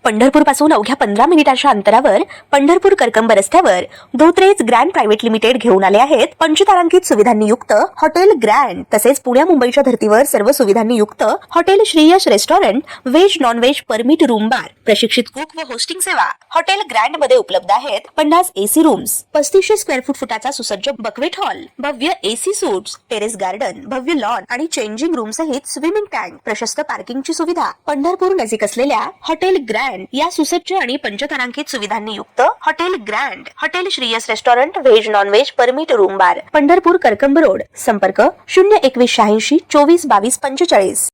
पंढरपूर पासून अवघ्या 15 मिनिटांच्या अंतरावर पंढरपूर करकंब रस्त्यावर धोत्रेज ग्रँड प्रायव्हेट लिमिटेड घेऊन आले आहेत पंचतारांकित सुविधांनी युक्त हॉटेल ग्रँड। तसेच पुण्या मुंबईच्या धर्तीवर सर्व सुविधांनी युक्त hotel Shriyash restaurant, veg non veg permit room bar, प्रशिक्षित कुक व होस्टिंग सेवा हॉटेल ग्रँड मध्ये उपलब्ध आहेत। 50 एसी रूम्स, 3500 स्क्वेअर फुटाचा सुसज्ज बकवेट हॉल, भव्य एसी सूट्स, टेरेस गार्डन, भव्य लॉन आणि चेंजिंग रूम सहित स्विमिंग टँक, प्रशस्त पार्किंगची सुविधा। पंढरपूर नजीक असलेल्या हॉटेल ग्रँड या सुसज्ज आणि पंचतारांकित सुविधांनी युक्त hotel grand, hotel Shriyas restaurant, veg non veg permit room बार, पंढरपूर करकंब रोड। संपर्क 02186 24 22 45।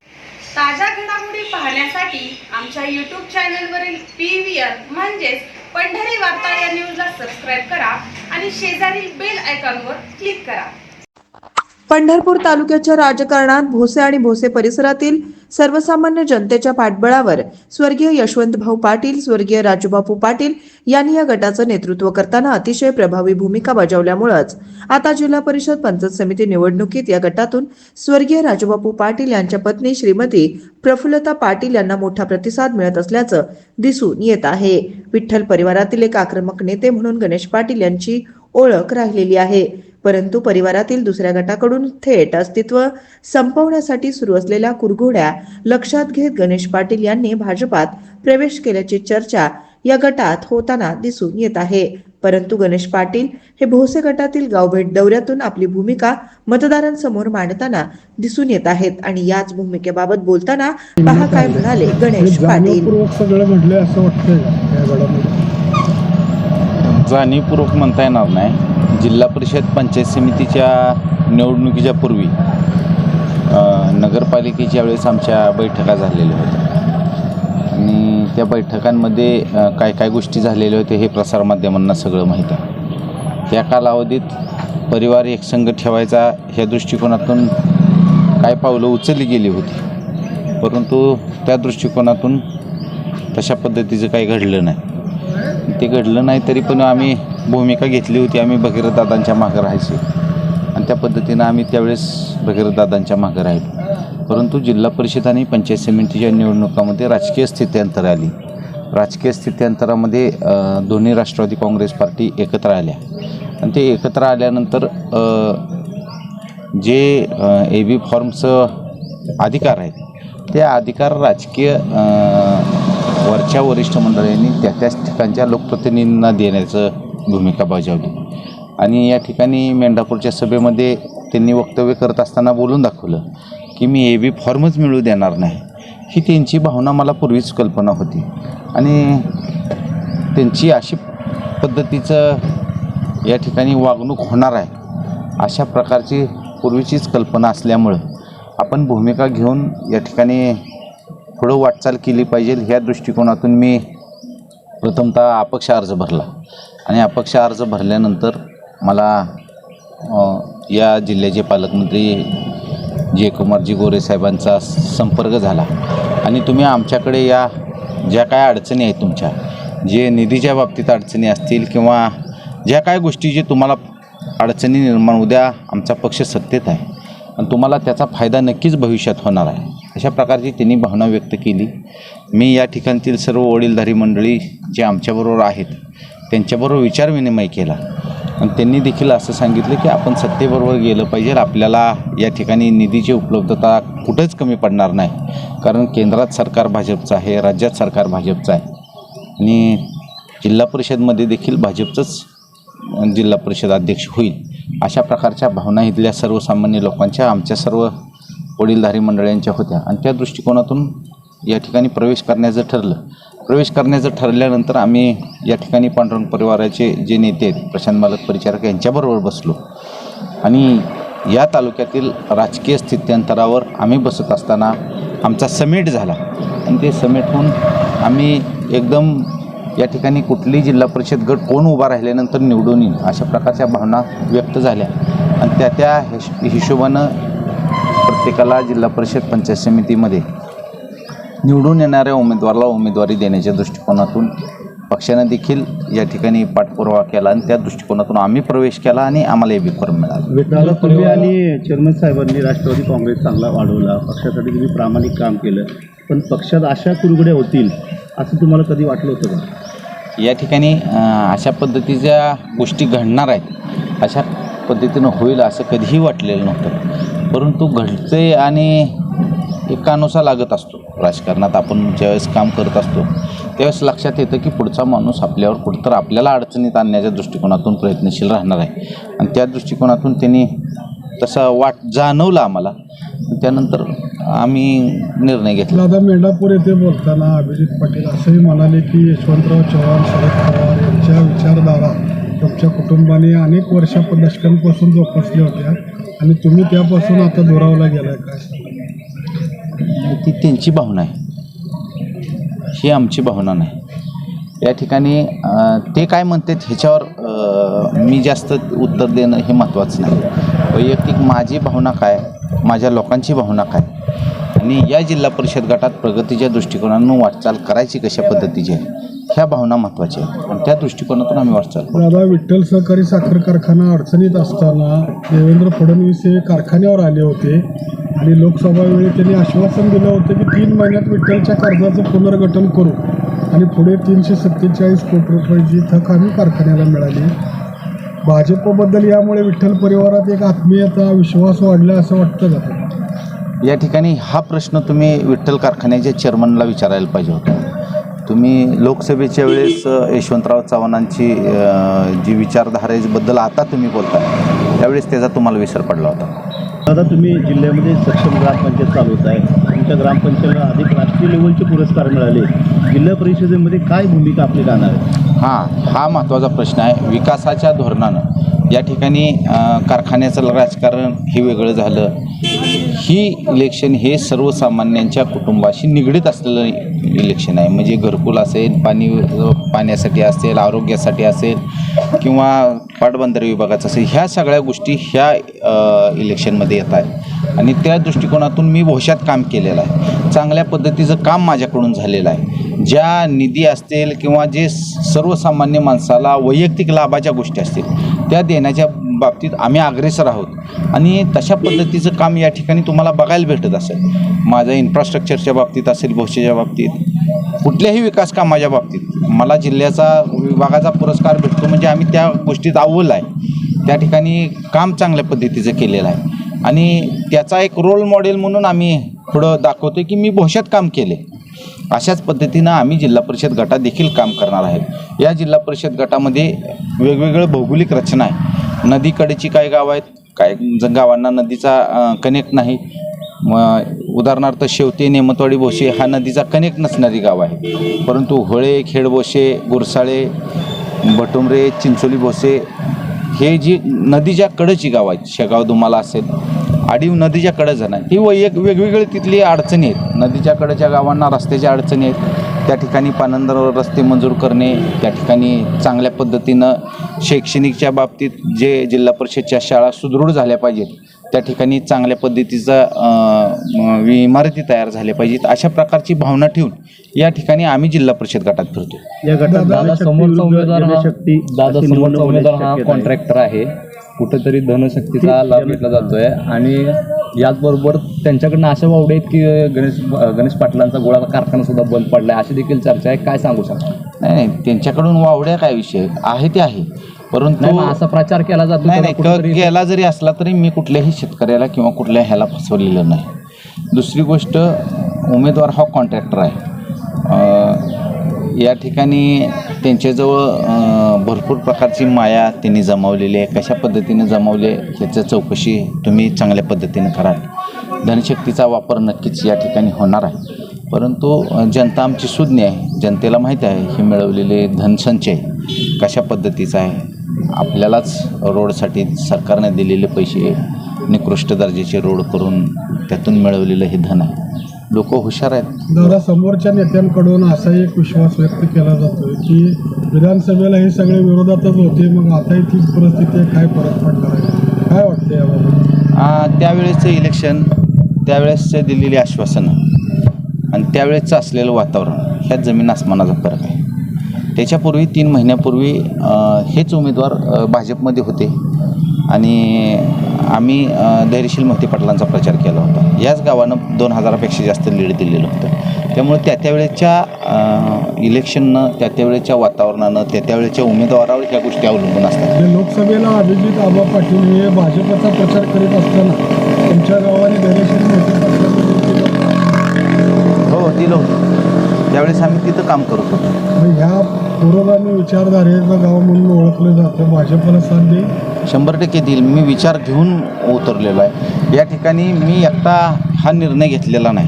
ताज्या घडामोडी पाहण्यासाठी आमच्या YouTube चॅनलवरील PVR म्हणजेच पंढरी वार्ता या न्यूजला सबस्क्राइब करा आणि शेजारील बेल आयकॉनवर क्लिक करा। पंढरपूर तालुक्याच्या राजकारणात भोसे आणि भोसे परिसरातील सर्वसामान्य जनतेच्या पाठबळावर स्वर्गीय यशवंतभाऊ पाटील, स्वर्गीय राजूबापू पाटील यांनी या गटाचं नेतृत्व करताना अतिशय प्रभावी भूमिका बजावल्यामुळेच आता जिल्हा परिषद पंचायत समिती निवडणुकीत या गटातून स्वर्गीय राजूबापू पाटील यांच्या पत्नी श्रीमती प्रफुल्लता पाटील यांना मोठा प्रतिसाद मिळत असल्याचं दिसून येत आहे। विठ्ठल परिवारातील एक आक्रमक नेते म्हणून गणेश पाटील यांची ओळख राहिलेली आहे, परंतु परिवारातील दुसऱ्या गटाकडून थेट अस्तित्व संपवण्यासाठी सुरू असलेल्या कुरघोड्या लक्षात घेत गणेश पाटील यांनी भाजपात प्रवेश केल्याची चर्चा या गटात होताना दिसून येत आहे। परंतु गणेश पाटील हे भोसे गटातील गावभेट दौऱ्यातून आपली भूमिका मतदारांसमोर मांडताना दिसून येत आहेत आणि याच भूमिकेबाबत बोलताना पहा काय म्हणाले गणेश पाटील। जाणीवपूर्वक म्हणता येणार नाही। जिल्हा परिषद पंचायत समितीच्या निवडणुकीच्या पूर्वी नगरपालिकेच्या वेळेस आमच्या बैठका झालेल्या होत्या आणि त्या बैठकांमध्ये काय काय गोष्टी झालेल्या होत्या हे प्रसारमाध्यमांना सगळं माहीत आहे। त्या कालावधीत परिवार एकसंघ ठेवायचा ह्या दृष्टिकोनातून काय पावलं उचलली गेली होती, परंतु त्या दृष्टिकोनातून तशा पद्धतीचं काही घडलं नाही। ते घडलं नाही तरी पण आम्ही भूमिका घेतली होती, आम्ही भगीरथ दादांच्या मागं राहायचे आणि त्या पद्धतीनं आम्ही त्यावेळेस भगीरथ दादांच्या मागं राहिलो। परंतु जिल्हा परिषद आणि पंचायत समितीच्या निवडणुकामध्ये राजकीय स्थित्यंतर आली। राजकीय स्थित्यंतरामध्ये दोन्ही राष्ट्रवादी काँग्रेस पार्टी एकत्र आल्या आणि ते एकत्र आल्यानंतर जे AB फॉर्मचं अधिकार आहेत ते अधिकार राजकीय वरच्या वरिष्ठ मंडळींनी त्याच ठिकाणच्या लोकप्रतिनिधींना देण्याचं भूमिका बजावली आणि या ठिकाणी मेंढापूरच्या सभेमध्ये त्यांनी वक्तव्य करत असताना बोलून दाखवलं की मी AB फॉर्मच मिळू देणार नाही। ही त्यांची भावना मला पूर्वीच कल्पना होती आणि त्यांची अशी पद्धतीचं या ठिकाणी वागणूक होणार आहे अशा प्रकारची पूर्वीचीच कल्पना असल्यामुळं आपण भूमिका घेऊन या ठिकाणी पुढं वाटचाल केली पाहिजे ह्या दृष्टिकोनातून मी प्रथमतः अपक्ष अर्ज भरला आणि अपक्ष अर्ज भरल्यानंतर मला या जिल्ह्याचे पालकमंत्री जयकुमारजी गोरे साहेबांचा संपर्क झाला आणि तुम्ही आमच्याकडे या ज्या काय अडचणी आहेत तुमच्या, जे निधीच्या बाबतीत अडचणी असतील किंवा ज्या काय गोष्टी जे तुम्हाला अडचणी निर्माण, उद्या आमचा पक्ष सत्तेत आहे आणि तुम्हाला त्याचा फायदा नक्कीच भविष्यात होणार आहे, अशा प्रकारची त्यांनी भावना व्यक्त केली। मी या ठिकाणतील सर्व वडीलधारी मंडळी जे आमच्याबरोबर आहेत त्यांच्याबरोबर विचारविनिमय केला आणि त्यांनी देखील असं सांगितलं की आपण सत्तेबरोबर गेलं पाहिजे, आपल्याला या ठिकाणी निधीची उपलब्धता कुठंच कमी पडणार नाही, कारण केंद्रात सरकार भाजपचं आहे, राज्यात सरकार भाजपचं आहे आणि जिल्हा परिषदमध्ये देखील भाजपचंच जिल्हा परिषद अध्यक्ष होईल, अशा प्रकारच्या भावना इथल्या सर्वसामान्य लोकांच्या, आमच्या सर्व वडीलधारी मंडळींच्या होत्या आणि त्या दृष्टिकोनातून या ठिकाणी प्रवेश करण्याचं ठरलं। प्रवेश करण्याचं ठरल्यानंतर आम्ही या ठिकाणी पांडुरंग परिवाराचे जे नेते आहेत प्रशांत मालक परिचारक यांच्याबरोबर बसलो आणि या तालुक्यातील राजकीय स्थित्यंतरावर आम्ही बसत असताना आमचा समिट झाला आणि ते समिटहून आम्ही एकदम या ठिकाणी कुठली जिल्हा परिषद गट कोण उभा राहिल्यानंतर निवडून येईल अशा प्रकारच्या भावना व्यक्त झाल्या आणि त्या हिशोबानं प्रत्येकाला जिल्हा परिषद पंचायत समितीमध्ये निवडून येणाऱ्या उमेदवाराला उमेदवारी देण्याच्या दृष्टिकोनातून पक्षानं देखील या ठिकाणी पाठपुरावा केला आणि त्या दृष्टिकोनातून आम्ही प्रवेश केला आणि आम्हाला AB फॉर्म मिळाला। तुम्ही आणि चेअरमन साहेबांनी राष्ट्रवादी काँग्रेस चांगला वाढवला, पक्षासाठी तुम्ही प्रामाणिक काम केलं, पण पक्षात अशा कुरघोड्या होतील असं तुम्हाला कधी वाटलं होतं का? या ठिकाणी अशा पद्धतीच्या गोष्टी घडणार आहेत, अशा पद्धतीनं होईल असं कधीही वाटलेलं नव्हतं. परंतु घडते आणि एक कानोसा लागत असतो राजकारणात. आपण ज्यावेळेस काम करत असतो त्यावेळेस लक्षात येतं की पुढचा माणूस आपल्यावर कुठंतर आपल्याला अडचणीत आणण्याच्या दृष्टिकोनातून प्रयत्नशील राहणार आहे. आणि त्या दृष्टिकोनातून त्यांनी तसा जाणवलं आम्हाला. त्यानंतर आम्ही निर्णय घेतला. दादा, मेंढापूर येथे बोलताना अभिजित पाटील असंही म्हणाले की यशवंतराव चव्हाण, शरद पवार यांच्या विचारधारा तुमच्या कुटुंबाने अनेक दशकांपासून जोपासल्या होत्या आणि तुम्ही त्यापासून आता दुरावला गेलाय. काय ती त्यांची भावना आहे, ही आमची भावना नाही. या ठिकाणी ते काय म्हणतात ह्याच्यावर मी जास्त उत्तर देणं हे महत्त्वाचं नाही. वैयक्तिक माझी भावना काय, माझ्या लोकांची भावना काय आणि या जिल्हा परिषद गटात प्रगतीच्या दृष्टिकोनातून वाटचाल करायची कशा पद्धतीची आहे ह्या भावना महत्त्वाच्या आहेत आणि त्या दृष्टिकोनातून आम्ही वाटचाल करतो. दादा, विठ्ठल सहकारी साखर कारखाना अडचणीत असताना देवेंद्र फडणवीस हे कारखान्यावर आले होते आणि लोकसभा वेळी त्यांनी आश्वासन दिलं होतं की 3 महिन्यात विठ्ठलच्या कर्जाचं पुनर्गठन करू आणि पुढे 347 कोटी रुपयाची थक आम्ही कारखान्याला मिळाली. भाजपबद्दल यामुळे विठ्ठल परिवारात एक आत्मीयता, विश्वास वाढला असं वाटतं का? या ठिकाणी हा प्रश्न तुम्ही विठ्ठल कारखान्याच्या चेअरमनला विचारायला पाहिजे होता. तुम्ही लोकसभेच्या वेळेस यशवंतराव चव्हाणांची जी विचारधारेबद्दल आता तुम्ही बोलताय त्यावेळेस त्याचा तुम्हाला विसर पडला होता. दादा, तुम्ही जिल्ह्यामध्ये सक्षम ग्रामपंचायत चालवत आहे. तुमच्या ग्रामपंचायतीला अधिक राष्ट्रीय लेवलचे पुरस्कार मिळाले. जिल्हा परिषदेमध्ये काय भूमिका आपली राहणार आहे? हा महत्त्वाचा प्रश्न आहे. विकासाच्या धोरणानं या ठिकाणी कारखान्याचं राजकारण हे वेगळं झालं. ही इलेक्शन हे सर्वसामान्यांच्या कुटुंबाशी निगडीत असलेलं इलेक्शन आहे. म्हणजे घरकुल असेल, पाण्यासाठी असेल, आरोग्यासाठी असेल किंवा पाटबंधारे विभागाचं असेल, ह्या सगळ्या गोष्टी ह्या इलेक्शनमध्ये येत आहेत आणि त्या दृष्टिकोनातून मी भविष्यात काम केलेलं आहे. चांगल्या पद्धतीचं काम माझ्याकडून झालेलं आहे. ज्या निधी असतील किंवा जे सर्वसामान्य माणसाला वैयक्तिक लाभाच्या गोष्टी असतील त्या देण्याच्या बाबतीत आम्ही अग्रेसर आहोत आणि तशा पद्धतीचं काम या ठिकाणी तुम्हाला बघायला भेटत असेल. माझं इन्फ्रास्ट्रक्चरच्या बाबतीत असेल, भविष्याच्या बाबतीत, कुठल्याही विकास कामाच्या बाबतीत मला जिल्ह्याचा विभागाचा पुरस्कार भेटतो म्हणजे आम्ही त्या गोष्टीत अव्वल आहे. त्या ठिकाणी काम चांगल्या पद्धतीचं केलेलं आहे आणि त्याचा एक रोल मॉडेल म्हणून आम्ही पुढं दाखवतो की मी भविष्यात काम केले. अशाच पद्धतीनं आम्ही जिल्हा परिषद गटात देखील काम करणार आहे. या जिल्हा परिषद गटामध्ये वेगवेगळं भौगोलिक रचना आहे. नदीकडेची काही गावं आहेत, काही गावांना नदीचा कनेक्ट नाही. उदाहरणार्थ शेवते, नेमतवाडी, भोसे हा नदीचा कनेक्ट नसणारी गाव आहे. परंतु होळे, खेडभोसे, गुरसाळे, भटुमरे, चिंचोली, भोसे हे जी नदीच्या कडेची गाव आहेत, शेगाव दुमाला असेल, आडीव नदीच्या कडं जाणं ही वेगवेगळी तिथली अडचणी आहेत. नदीच्या कडेच्या गावांना रस्त्याच्या अडचणी आहेत. त्या ठिकाणी पानंदर रस्ते मंजूर करणे, त्या ठिकाणी चांगल्या पद्धतीनं शैक्षणिकच्या बाबतीत जे जिल्हा परिषदच्या शाळा सुदृढ झाल्या पाहिजेत, त्या ठिकाणी चांगल्या पद्धतीचं इमारती तयार झाल्या पाहिजेत. अशा प्रकारची भावना ठेवून या ठिकाणी आम्ही जिल्हा परिषद गटात फिरतो. या गटात दादा समोरचा उमेदवार हा कॉन्ट्रॅक्टर आहे. कुठेतरी धनशक्तीचा लाभ घेतला जातोय आणि याचबरोबर त्यांच्याकडनं अशा वावडे आहेत की गणेश पाटलांचा गोळा कारखाना सुद्धा बंद पडला आहे, अशी देखील चर्चा आहे. काय सांगू शकता? नाही, त्यांच्याकडून वावड्या काय विषय आहे ते आहे, परंतु असा प्रचार केला जातो. नाही केला जरी असला तरी मी कुठल्याही शेतकऱ्याला किंवा कुठल्या ह्याला फसवलेलं नाही. दुसरी गोष्ट, उमेदवार हा कॉन्ट्रॅक्टर आहे. या ठिकाणी त्यांच्याजवळ भरपूर प्रकारची माया त्यांनी जमावलेली आहे. कशा पद्धतीने जमावले ह्याचं चौकशी तुम्ही चांगल्या पद्धतीने कराल. धनशक्तीचा वापर नक्कीच या ठिकाणी होणार आहे, परंतु जनता आमची सुज्ञ आहे. जनतेला माहीत आहे हे मिळवलेले धनसंचय कशा पद्धतीचा आहे. आपल्यालाच रोडसाठी सरकारने दिलेले पैसे निकृष्ट दर्जाचे रोड करून त्यातून मिळवलेलं हे धन आहे. लोक हुशार आहेत. दादा, समोरच्या नेत्यांकडून असा एक विश्वास व्यक्त केला जातोय की विधानसभेला हे सगळे विरोधातच होते, मग आताही तीच परिस्थिती आहे, काय फरक पडणार आहे? काय वाटतं याबाबत? त्यावेळेसचं इलेक्शन, त्यावेळेसचं दिलेली आश्वासनं आणि त्यावेळेसचं असलेलं वातावरण ह्यात जमीन आसमानाचा फरक आहे. त्याच्यापूर्वी 3 महिन्यापूर्वी हेच उमेदवार भाजपमध्ये होते आणि आम्ही धैर्यशील मोहिते पाटलांचा प्रचार केला होता. याच गावानं 2000पेक्षा जास्त लीड दिलेलं होतं. त्यामुळे त्या वेळेच्या इलेक्शननं, त्या वेळेच्या वातावरणानं, त्या वेळेच्या उमेदवारावर ह्या गोष्टी अवलंबून असतात. ते लोकसभेला अभिजित आबा पाटील हे भाजपचा प्रचार करीत असताना तुमच्या गावाने धैर्यशील मोठे हो, दिलं होतं. त्यावेळेस आम्ही तिथं काम करत होतो. ह्या पुरोगामी विचारधारेचं गाव म्हणून ओळखलं जातं. भाजपला साथ देईल 100% देईल. मी विचार घेऊन उतरलेलो आहे. या ठिकाणी मी एकटा हा निर्णय घेतलेला नाही,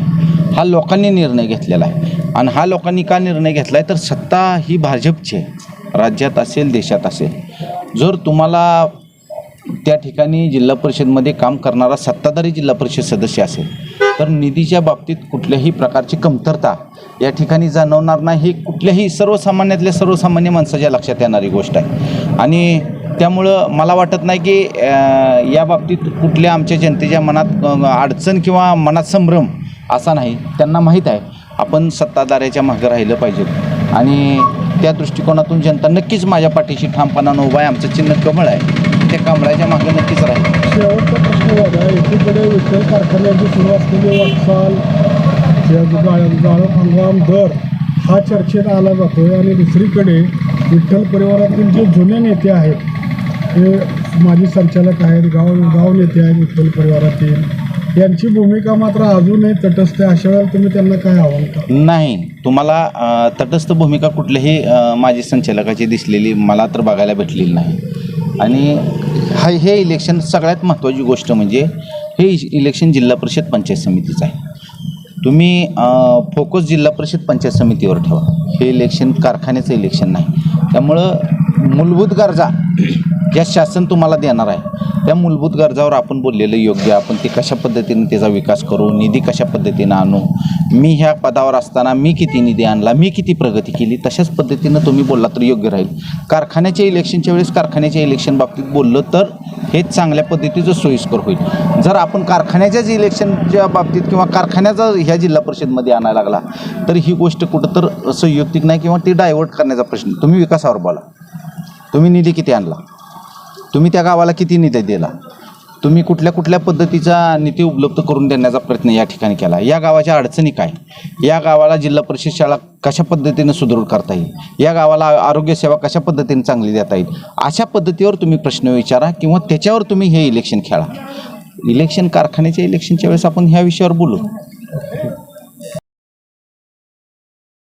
हा लोकांनी निर्णय घेतलेला आहे. आणि हा लोकांनी का निर्णय घेतला आहे तर सत्ता ही भाजपची आहे, राज्यात असेल देशात असेल. जर तुम्हाला त्या ठिकाणी जिल्हा परिषदमध्ये काम करणारा सत्ताधारी जिल्हा परिषद सदस्य असेल तर निधीच्या बाबतीत कुठल्याही प्रकारची कमतरता या ठिकाणी जाणवणार नाही. ही कुठल्याही सर्वसामान्यातल्या सर्वसामान्य माणसाच्या लक्षात येणारी गोष्ट आहे. आणि त्यामुळं मला वाटत नाही की या बाबतीत कुठल्या आमच्या जनतेच्या मनात अडचण किंवा मनात संभ्रम असा नाही. त्यांना माहीत आहे आपण सत्ताधाऱ्याच्या मागं राहिलं पाहिजे आणि त्या दृष्टिकोनातून जनता नक्कीच माझ्या पाठीशी ठामपणानं उभा आहे. आमचं चिन्ह कमळ आहे, त्या कमळाच्या मागं नक्कीच राहील. शेवटचा प्रश्न बघा, एकीकडे विठ्ठल कारखान्याची सुरू असलेली वाटचाल, गाळप हंगाम दर हा चर्चेत आला जातो आणि दुसरीकडे विठ्ठल परिवारातील जे जुने नेते आहेत, हे माजी संचालक आहेत, गाव नेते आहेत विठ्ठल परिवारातील, यांची भूमिका मात्र अजूनही तटस्थ आहे. अशा वेळेला तुम्ही त्यांना काय आव्हान करा? नाही, तुम्हाला तटस्थ भूमिका कुठल्याही माजी संचालकाची दिसलेली मला तर बघायला भेटलेली नाही. आणि हे इलेक्शन सगळ्यात महत्त्वाची गोष्ट म्हणजे हे इलेक्शन जिल्हा परिषद पंचायत समितीचं आहे. तुम्ही फोकस जिल्हा परिषद पंचायत समितीवर ठेवा. हे इलेक्शन कारखान्याचं इलेक्शन नाही. त्यामुळं मूलभूत गरजा ज्या शासन तुम्हाला देणार आहे त्या मूलभूत गरजावर आपण बोललेलं योग्य. आपण ते कशा पद्धतीने त्याचा विकास करू, निधी कशा पद्धतीनं आणू, मी ह्या पदावर असताना मी किती निधी आणला, मी किती प्रगती केली, तशाच पद्धतीनं तुम्ही बोलला तर योग्य राहील. कारखान्याच्या इलेक्शनच्या वेळेस कारखान्याच्या इलेक्शन बाबतीत बोललं तर हे चांगल्या पद्धतीचं सोयीस्कर होईल. जर आपण कारखान्याच्याच इलेक्शनच्या बाबतीत किंवा कारखान्याचा ह्या जिल्हा परिषदमध्ये आणायला लागला तर ही गोष्ट कुठं तर संयुक्तिक नाही किंवा ती डायव्हर्ट करण्याचा प्रश्न. तुम्ही विकासावर बोला, तुम्ही निधी किती आणला, तुम्ही त्या गावाला किती निधी दिला, तुम्ही कुठल्या कुठल्या पद्धतीचा निधी उपलब्ध करून देण्याचा प्रयत्न या ठिकाणी केला, या गावाच्या अडचणी काय, या गावाला जिल्हा परिषद शाळा कशा पद्धतीनं सुदृढ करता येईल, या गावाला आरोग्यसेवा कशा पद्धतीने चांगली देता येईल, अशा पद्धतीवर तुम्ही प्रश्न विचारा किंवा त्याच्यावर तुम्ही हे इलेक्शन खेळा. इलेक्शन कारखान्याच्या इलेक्शनच्या वेळेस आपण ह्या विषयावर बोलू.